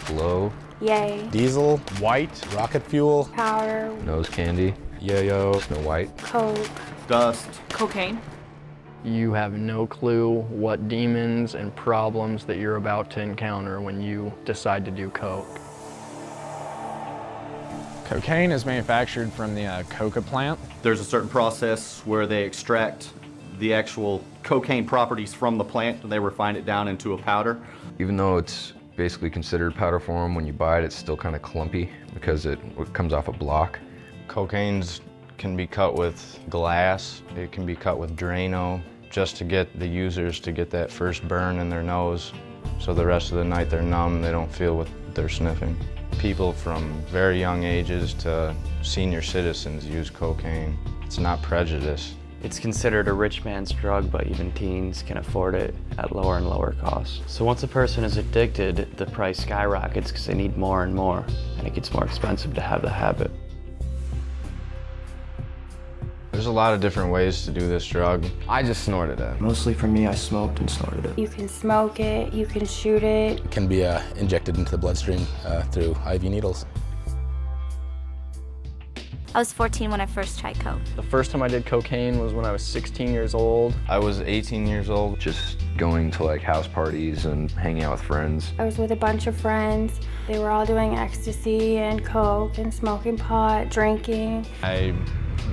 Glow. Yay. Diesel. White. Rocket fuel. Powder. Nose candy. Yo-yo. Snow White. Coke. Dust. Cocaine. You have no clue what demons and problems that you're about to encounter when you decide to do coke. Cocaine is manufactured from the coca plant. There's a certain process where they extract the actual cocaine properties from the plant and they refine it down into a powder. Even though it's basically considered powder form, when you buy it, it's still kind of clumpy because it comes off a block. Cocaines can be cut with glass. It can be cut with Drano, just to get the users to get that first burn in their nose. So the rest of the night they're numb, they don't feel what they're sniffing. People from very young ages to senior citizens use cocaine. It's not prejudice. It's considered a rich man's drug, but even teens can afford it at lower and lower costs. So once a person is addicted, the price skyrockets because they need more and more, and it gets more expensive to have the habit. There's a lot of different ways to do this drug. I just snorted it. Mostly for me, I smoked and snorted it. You can smoke it, you can shoot it. It can be injected into the bloodstream through IV needles. I was 14 when I first tried coke. The first time I did cocaine was when I was 16 years old. I was 18 years old. Just going to like house parties and hanging out with friends. I was with a bunch of friends. They were all doing ecstasy and coke and smoking pot, drinking. I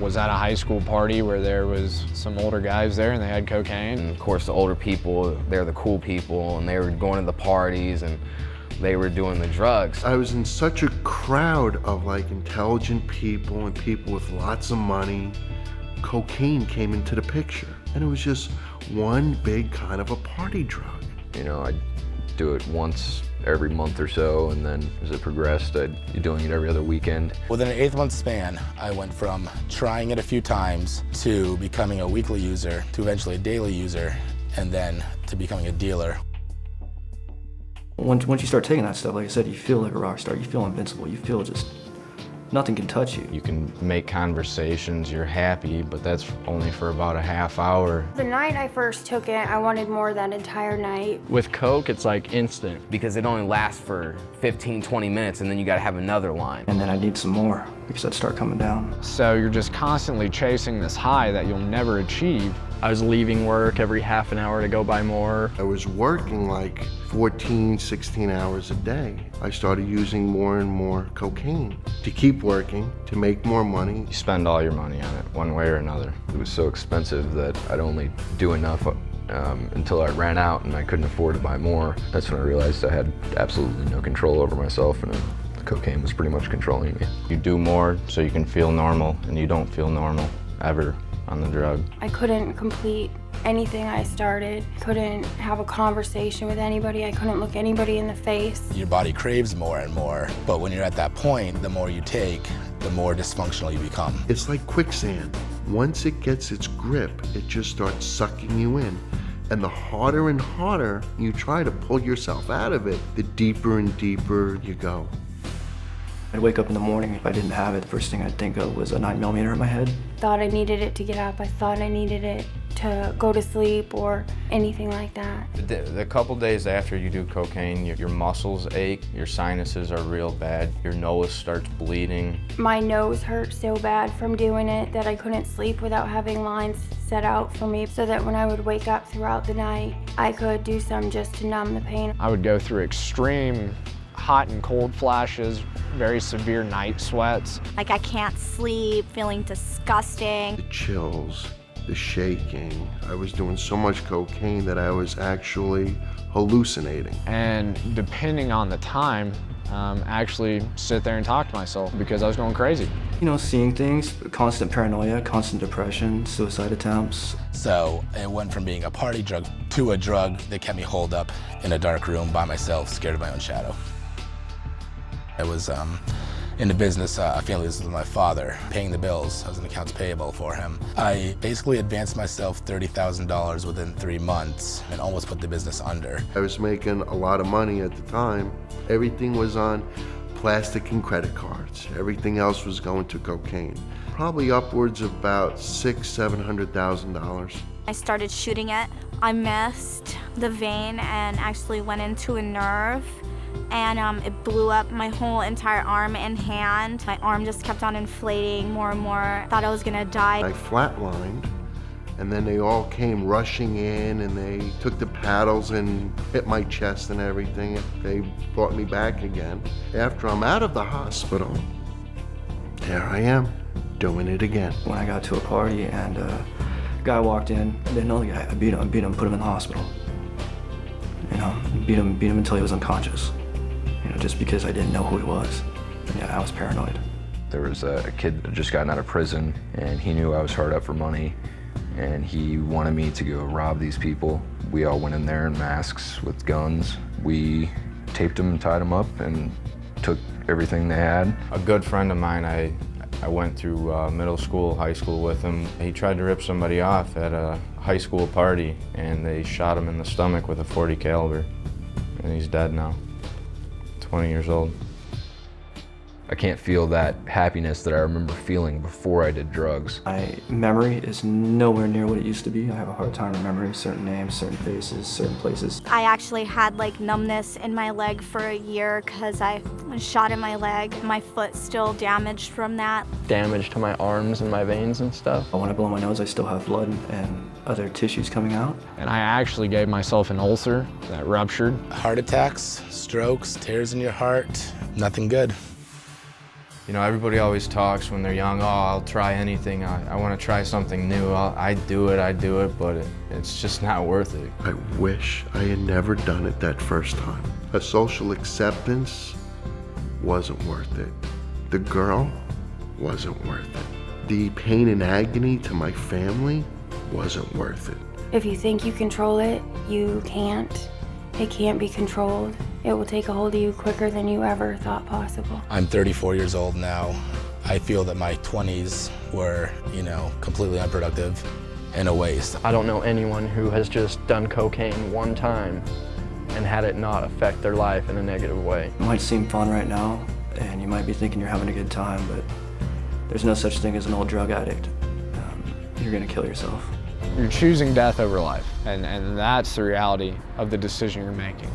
was at a high school party where there was some older guys there and they had cocaine. And of course, the older people, they're the cool people, and they were going to the parties and they were doing the drugs. I was in such a crowd of like intelligent people and people with lots of money. Cocaine came into the picture, and it was just one big kind of a party drug. You know, I'd do it once every month or so, and then as it progressed, I'd be doing it every other weekend. Within an 8-month span, I went from trying it a few times to becoming a weekly user, to eventually a daily user, and then to becoming a dealer. Once you start taking that stuff, like I said, you feel like a rock star. You feel invincible. You feel just nothing can touch you. You can make conversations, you're happy, but that's only for about a half hour. The night I first took it, I wanted more that entire night. With coke, it's like instant. Because it only lasts for 15, 20 minutes, and then you gotta have another line. And then I need some more because I'd start coming down. So you're just constantly chasing this high that you'll never achieve. I was leaving work every half an hour to go buy more. I was working like 14, 16 hours a day. I started using more and more cocaine to keep working, to make more money. You spend all your money on it, one way or another. It was so expensive that I'd only do enough until I ran out and I couldn't afford to buy more. That's when I realized I had absolutely no control over myself, and the cocaine was pretty much controlling me. You do more so you can feel normal, and you don't feel normal ever on the drug. I couldn't complete anything I started. Couldn't have a conversation with anybody. I couldn't look anybody in the face. Your body craves more and more, but when you're at that point, the more you take, the more dysfunctional you become. It's like quicksand. Once it gets its grip, it just starts sucking you in. And the harder and harder you try to pull yourself out of it, the deeper and deeper you go. I'd wake up in the morning, if I didn't have it, the first thing I'd think of was a 9mm in my head. Thought I needed it to get up. I thought I needed it to go to sleep or anything like that. The couple days after you do cocaine, your muscles ache, your sinuses are real bad, your nose starts bleeding. My nose hurt so bad from doing it that I couldn't sleep without having lines set out for me, so that when I would wake up throughout the night, I could do some just to numb the pain. I would go through extreme hot and cold flashes, very severe night sweats. Like I can't sleep, feeling disgusting. The chills, the shaking. I was doing so much cocaine that I was actually hallucinating. And depending on the time, actually sit there and talk to myself because I was going crazy. You know, seeing things, constant paranoia, constant depression, suicide attempts. So it went from being a party drug to a drug that kept me holed up in a dark room by myself, scared of my own shadow. I was in the business, family business with my father, paying the bills. I was an accounts payable for him. I basically advanced myself $30,000 within 3 months and almost put the business under. I was making a lot of money at the time. Everything was on plastic and credit cards. Everything else was going to cocaine. Probably upwards of about $600,000, $700,000. I started shooting it I missed the vein and actually went into a nerve, and it blew up my whole entire arm and hand. My arm just kept on inflating more and more. Thought I was gonna die. I flatlined, and then they all came rushing in, and they took the paddles and hit my chest and everything. They brought me back again. After I'm out of the hospital, there I am, doing it again. When I got to a party and a guy walked in, I didn't know the guy. I beat him, put him in the hospital. You know, beat him until he was unconscious. You know, just because I didn't know who he was. And yeah, I was paranoid. There was a kid that had just gotten out of prison, and he knew I was hard up for money, and he wanted me to go rob these people. We all went in there in masks with guns. We taped them and tied them up and took everything they had. A good friend of mine, I went through middle school, high school with him. He tried to rip somebody off at a high school party, and they shot him in the stomach with a .40 caliber, and he's dead now, 20 years old. I can't feel that happiness that I remember feeling before I did drugs. My memory is nowhere near what it used to be. I have a hard time remembering certain names, certain faces, certain places. I actually had like numbness in my leg for a year because I was shot in my leg. My foot's still damaged from that. Damage to my arms and my veins and stuff. When I blow my nose, I still have blood and other tissues coming out. And I actually gave myself an ulcer that ruptured. Heart attacks, strokes, tears in your heart, nothing good. You know, everybody always talks when they're young, oh, I'll try anything, I want to try something new, I do it, but it's just not worth it. I wish I had never done it that first time. A social acceptance wasn't worth it. The girl wasn't worth it. The pain and agony to my family wasn't worth it. If you think you control it, you can't. It can't be controlled. It will take a hold of you quicker than you ever thought possible. I'm 34 years old now. I feel that my 20s were, completely unproductive and a waste. I don't know anyone who has just done cocaine one time and had it not affect their life in a negative way. It might seem fun right now, and you might be thinking you're having a good time, but there's no such thing as an old drug addict. You're gonna kill yourself. You're choosing death over life, and that's the reality of the decision you're making.